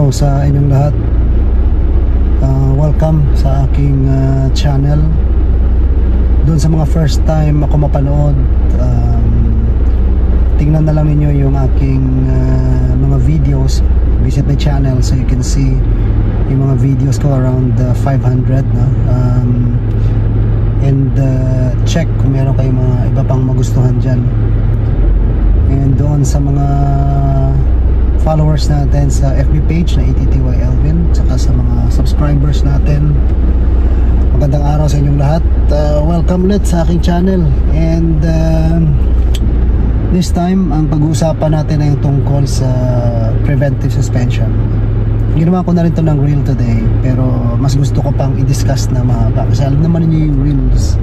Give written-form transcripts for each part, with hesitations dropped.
araw sa inyong lahat. Welcome sa aking channel. Doon sa mga first time ako mapanood, tingnan na lang ninyo yung aking mga videos. Visit my channel so you can see yung mga videos ko around 500 no? And check kung meron kayong mga iba pang magustuhan dyan. And doon sa mga followers natin sa FB page na ATTY Elvin, saka sa mga subscribers natin, magandang araw sa inyong lahat. Welcome ulit sa aking channel. And this time ang pag-uusapan natin ay tungkol sa preventive suspension. Ginawa ko na rin ito ng reel today, pero mas gusto ko pang i-discuss na mahaba kasi alam naman niyo yung reels,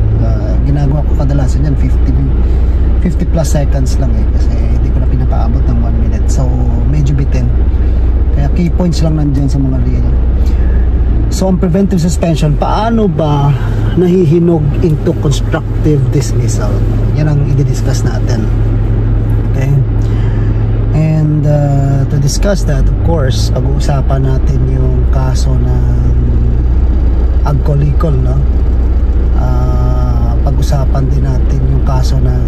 ginagawa ko kadalasan yan 50 plus seconds lang kasi hindi ko na pinapaabot ng 1 minute, so medyo bitin, kaya key points lang nandyan sa mga reel. So ang preventive suspension, paano ba nahihinog into constructive dismissal? Yan ang i-discuss natin. Okay, and to discuss that, of course, pag-uusapan natin yung kaso ng Agcolicol, no? Pag-usapan din natin yung kaso ng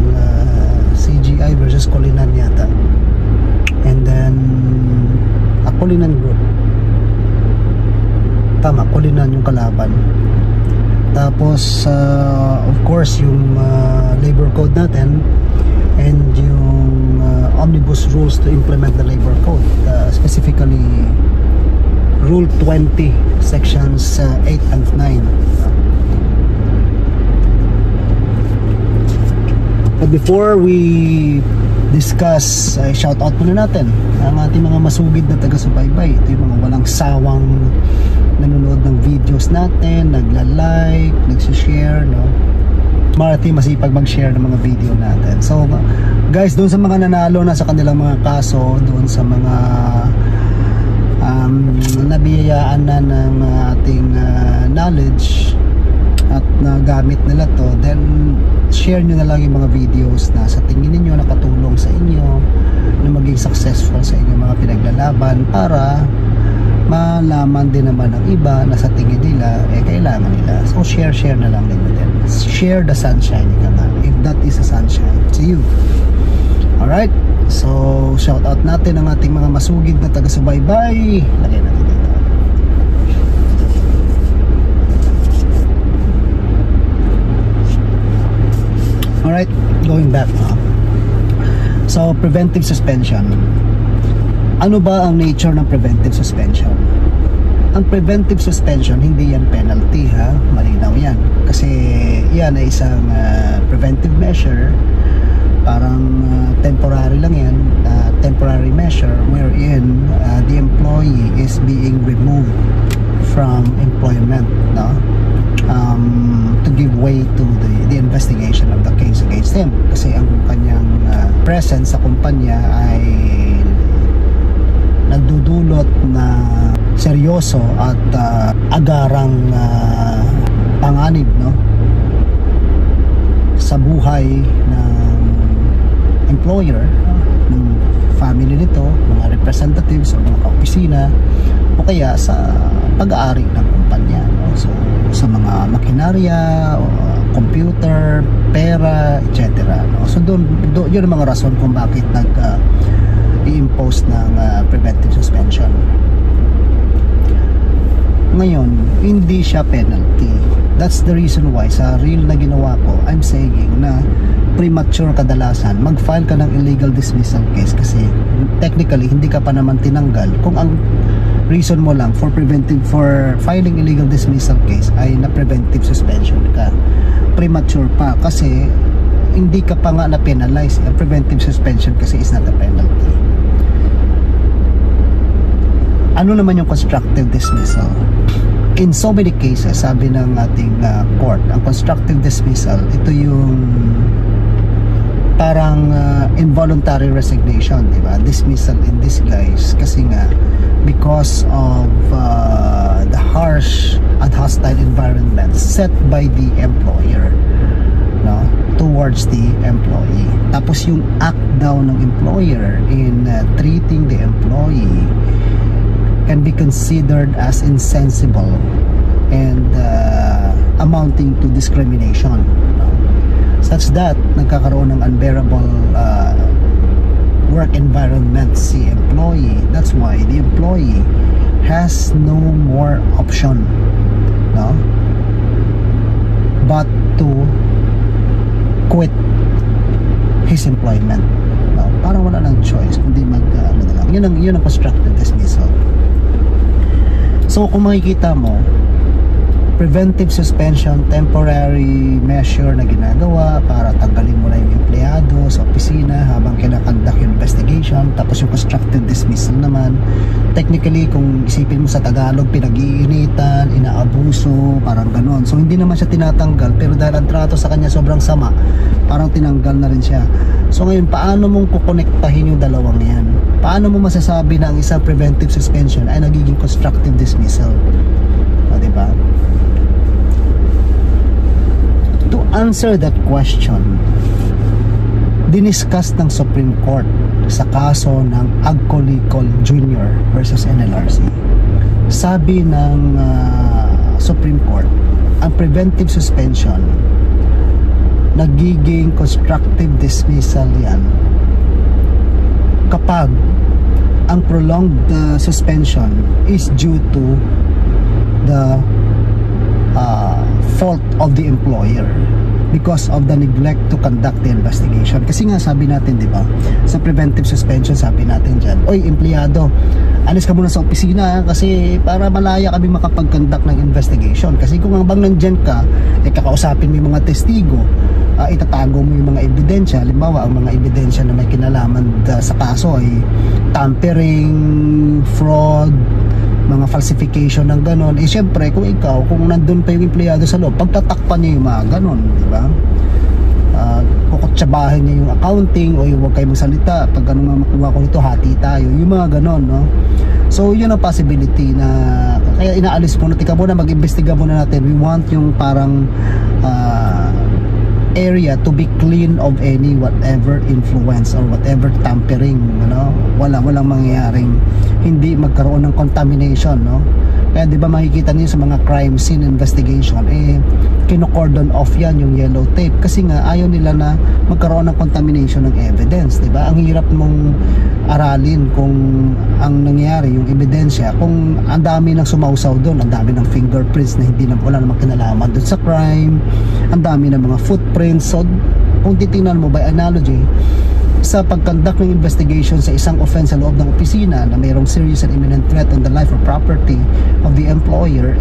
CGI versus Colinan yata, and then Colinan Group. Tama, Colinan yung kalaban. Tapos of course yung labor code natin and yung omnibus rules to implement the labor code, specifically Rule 20 sections 8 and 9. But before we discuss, shout out muna natin ang ating mga masugid na taga-subaybay. Ito yung mga walang sawang nanonood ng videos natin, nagla-like, nagsishare, no? Marty masipag mag-share ng mga video natin. So guys, doon sa mga nanalo na sa kanilang mga kaso, doon sa mga nabiyayaan na ng ating knowledge at nagamit nila to, then share nyo na lang yung mga videos na sa tingin niyo nakatulong sa inyo na maging successful sa inyong mga pinaglalaban, para malaman din naman ng iba na sa tingin nila kailangan nila. So share na lang din din. Share the sunshine, if that is a sunshine to you. Alright, so shout out natin ang ating mga masugid na taga-subaybay. Lagay natin dito. Alright, going back now. So preventive suspension. Ano ba ang nature ng preventive suspension? Ang preventive suspension, hindi yan penalty, ha? Malinaw yan. Kasi yan ay isang preventive measure. Parang temporary lang yan. Temporary measure wherein the employee is being removed from employment, no? To give way to the investigation of the case against him. Kasi ang kanyang presence sa kumpanya ay nagdudulot na seryoso at agarang panganib, no, sa buhay ng employer, ng family nito, mga representatives o mga kaopisina, o kaya sa pag-aari ng kumpanya, no? So sa mga makinarya, computer, pera, etc., no? So doon yun ang mga rason kung bakit i-impose ng preventive suspension. Ngayon, hindi siya penalty. That's the reason why sa reel na ginawa ko, I'm saying na premature kadalasan mag-file ka ng illegal dismissal case kasi technically hindi ka pa naman tinanggal. Kung ang reason mo lang for filing illegal dismissal case ay na preventive suspension ka, premature pa kasi hindi ka pa nga na penalize. A preventive suspension kasi is not a penalty. Ano naman yung constructive dismissal? In so many cases, sabi ng ating court, ang constructive dismissal, ito yung parang involuntary resignation, di ba? Dismissal in disguise. Kasi nga, because of the harsh and hostile environment set by the employer, no, towards the employee. Tapos yung act daw ng employer in treating the employee can be considered as insensible and amounting to discrimination, such that nagkakaroon ng unbearable work environment si employee. That's why the employee has no more option, no, but to quit his employment, no? Parang wala nang choice kundi ano na lang. Yun ang constructive dismissal. So kung makikita mo, preventive suspension, temporary measure na ginagawa para tanggalin mo na yung empleyado sa opisina habang kinakandak yung investigation. Tapos yung constructive dismissal naman, technically kung isipin mo sa Tagalog, pinag-iinitan, inaabuso, parang ganon. So hindi naman siya tinatanggal, pero dahil ang trato sa kanya sobrang sama, parang tinanggal na rin siya. So ngayon, paano mong kukonektahin yung dalawang yan? Paano mo masasabi na ang isang preventive suspension ay nagiging constructive dismissal? O, diba? To answer that question, diniscuss ng Supreme Court sa kaso ng Agcolicol Jr. versus NLRC. Sabi ng Supreme Court, ang preventive suspension nagiging constructive dismissal yan kapag ang prolonged suspension is due to the fault of the employer because of the neglect to conduct the investigation. Kasi nga sabi natin, di ba, sa preventive suspension, sabi natin dyan, oy, empleyado, alis ka muna sa opisina kasi para malaya kami makapag-conduct ng investigation. Kasi kung hanggang nandyan ka, kakausapin mo yung mga testigo, itatago mo yung mga ebidensya. Halimbawa, ang mga ebidensya na may kinalaman sa kaso ay tampering, fraud, mga falsification ng ganon. Syempre, kung ikaw, kung nandun pa yung empleyado sa loob, pagtatakpan niya yung mga ganon, di ba? Kukutsabahin niya yung accounting, o yung huwag kayo magsalita, pag ano nga makuha ko nito, hati tayo, yung mga ganon, no? So, yun ang possibility na, kaya inaalis mo na, tika muna, mag-imbestiga muna natin. We want yung parang area to be clean of any whatever influence or whatever tampering, ano? Walang mangyayaring hindi magkaroon ng contamination, no? Kaya di ba makikita niyo sa mga crime scene investigation, kino-cordon off yan yung yellow tape kasi nga ayaw nila na magkaroon ng contamination ng evidence, di ba? Ang hirap mong aralin kung ang nangyari yung ebidensya, kung ang dami ng sumausaw doon, ang dami ng fingerprints na hindi na wala namang kinalaman doon sa crime, ang dami ng mga footprints. So kung titingnan mo by analogy, sa pag-conduct ng investigation sa isang offense sa loob ng opisina na mayroong serious and imminent threat on the life or property of the employer,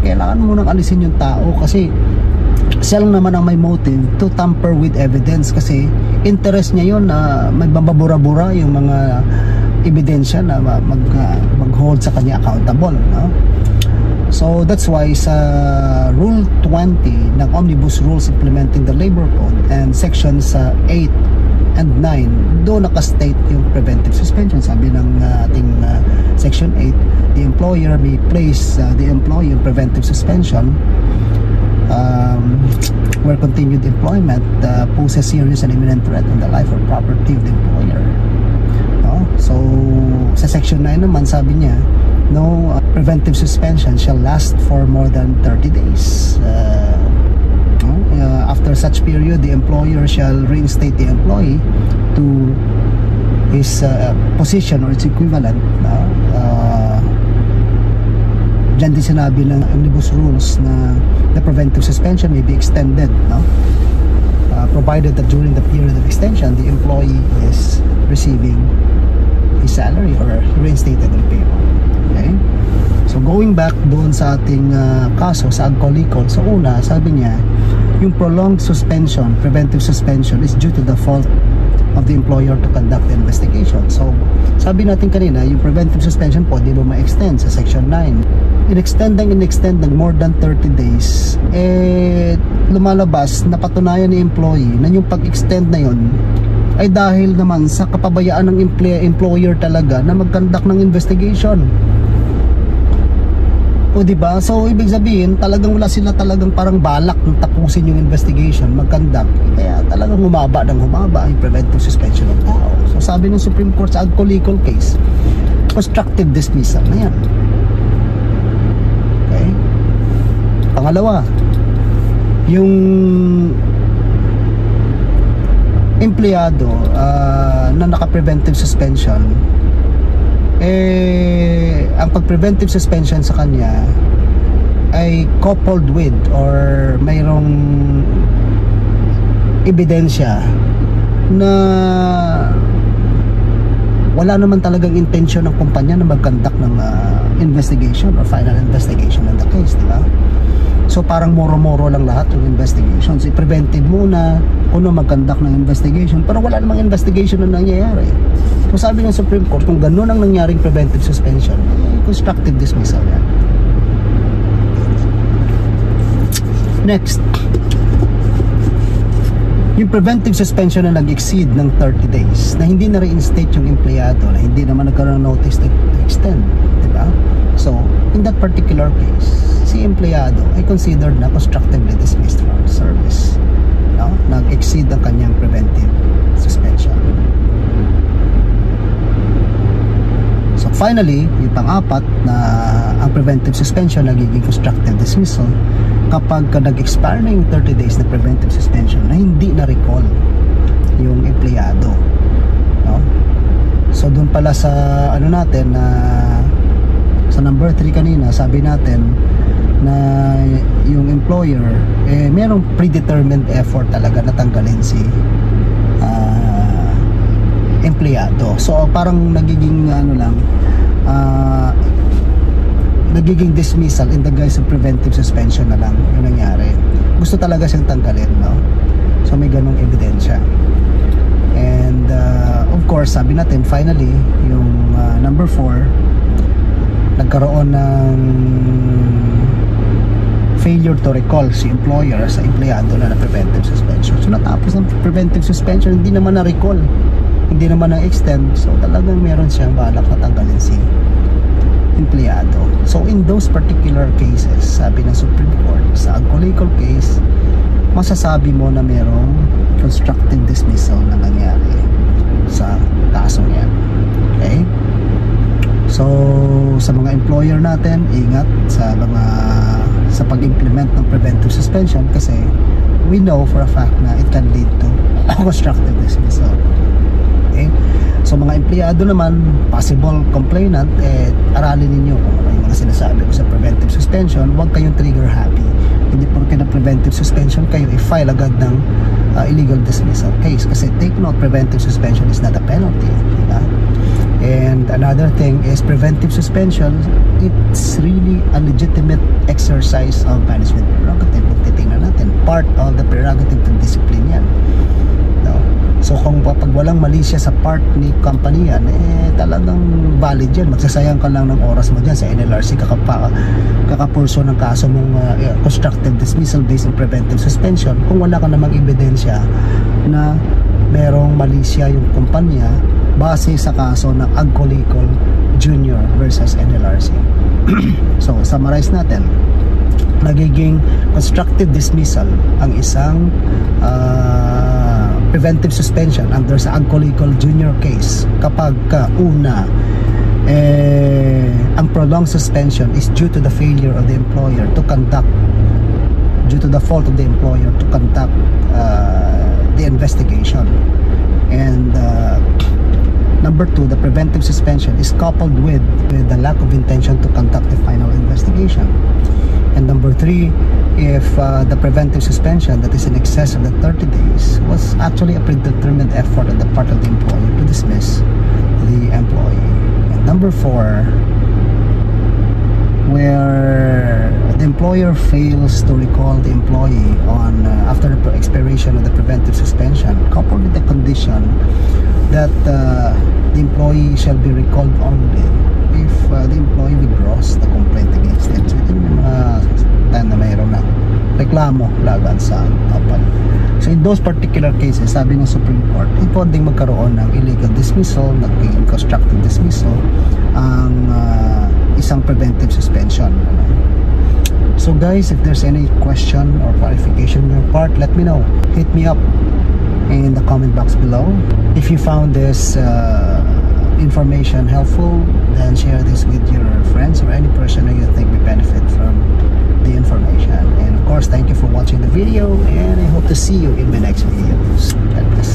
kailangan mo nang alisin yung tao kasi siya lang naman ang may motive to tamper with evidence kasi interest niya yun na magbababura-bura yung mga ebidensya na mag-hold sa kanya accountable, no? So that's why sa Rule 20 ng Omnibus Rules Implementing the Labor Code and Sections 8 and 9, doon nakastate yung preventive suspension. Sabi ng ating Section 8, the employer may place the employee in preventive suspension where continued employment poses serious and imminent threat on the life or property of the employer. So sa Section 9 naman, sabi niya, no preventive suspension shall last for more than 30 days. After such period, the employer shall reinstate the employee to his position or its equivalent. Diyan din sinabi ng Omnibus Rules na the preventive suspension may be extended, no? Provided that during the period of extension, the employee is receiving his salary or reinstated on payroll. Okay? So going back doon sa ating kaso sa Agcolicol, so una, sabi niya, yung prolonged suspension, preventive suspension is due to the fault of the employer to conduct the investigation. So sabi natin kanina, yung preventive suspension po di ba ma-extend sa Section 9. In-extend ng more than 30 days, lumalabas na patunayan ni employee na yung pag-extend na yun ay dahil naman sa kapabayaan ng employer talaga na mag-conduct ng investigation. O diba? So ibig sabihin, talagang wala sila talagang parang balak ng tapusin yung investigation, mag-conduct. Kaya talagang humaba yung preventive suspension ng tao. So sabi ng Supreme Court sa Agcolicol case, constructive dismissal na yan. Okay? Pangalawa, yung empleyado na naka-preventive suspension, ang pag-preventive suspension sa kanya ay coupled with or mayroong ebidensya na wala naman talagang intensyon ng kumpanya na mag-conduct ng investigation or final investigation of the case, di ba? So parang moro-moro lang lahat yung investigations. I-preventive muna kung mag-conduct ng investigation, pero wala namang investigation na nangyayari. So sabi ng Supreme Court, kung gano'n ang nangyaring preventive suspension, constructive dismissal yan. Next, yung preventive suspension na nag-exceed ng 30 days, na hindi na reinstate yung empleyado, na hindi naman nagkaroon ng notice to extend, diba? So, in that particular case, si empleyado ay considered na constructively dismissed from service. No? Nag-exceed ang kanyang preventive suspension. So, finally, yung pang-apat na ang preventive suspension nagiging constructive dismissal kapag nag-expire na yung 30 days na preventive suspension na hindi na-recall yung empleyado, no? So doon pala sa ano natin na sa number 3 kanina, sabi natin na yung employer merong predetermined effort talaga na tanggalin si empleyado. So parang nagiging nagiging dismissal in the guise of preventive suspension na lang yung nangyari. Gusto talaga siyang tanggalin, no? So may ganong ebidensya. And of course, sabi natin finally yung number 4, nagkaroon ng failure to recall si employer sa empleyado na preventive suspension. So natapos ng preventive suspension, hindi naman na-recall, hindi naman na-extend. So talagang meron siyang balak na tanggalin si empleyado. So in those particular cases, sabi ng Supreme Court, sa Agco Legal case, masasabi mo na merong constructive dismissal na nangyari sa kasong yan. Okay? So sa mga employer natin, ingat sa pag-implement ng preventive suspension, kasi we know for a fact na it can lead to constructive dismissal. Okay? So mga empleyado naman, possible complainant, aralin ninyo kung ano yung mga sinasabi ko sa preventive suspension. Huwag kayong trigger happy. Hindi porke na preventive suspension kayo, i-file agad ng illegal dismissal case. Kasi take note, preventive suspension is not a penalty, diba? And another thing is preventive suspension, it's really a legitimate exercise of management prerogative. Kung titingnan natin, part of the prerogative to discipline yan. No? So kung pag walang mali siya sa part ni company yan, talagang valid yan. Magsasayang ka lang ng oras mo dyan sa NLRC kakapurso ng kaso mong constructive dismissal based on preventive suspension kung wala ka namang ebidensya na merong mali siya yung kumpanya base sa kaso ng Agco Legal Junior versus NLRC. So summarize natin, nagiging constructive dismissal ang isang preventive suspension under sa Agco Legal Junior case kapag una ang prolonged suspension is due to the failure of the employer to conduct, due to the fault of the employer to conduct the investigation. And number 2, the preventive suspension is coupled with the lack of intention to conduct the final investigation. And number 3, if the preventive suspension that is in excess of the 30 days was actually a predetermined effort on the part of the employer to dismiss the employee. And number 4, where the employer fails to recall the employee on after the expiration of the preventive suspension, coupled with the condition that the employee shall be recalled only if the employee withdraws the complaint against them. So ito yung time na mayroon na reklamo laban sa company. So in those particular cases, sabi ng Supreme Court, pwedeng magkaroon ng illegal dismissal, naging constructive dismissal ang isang preventive suspension. So guys, if there's any question or clarification on your part, let me know. Hit me up in the comment box below. If you found this information helpful, then share this with your friends or any person who you think may benefit from the information. And of course, thank you for watching the video, and I hope to see you in my next videos. God bless.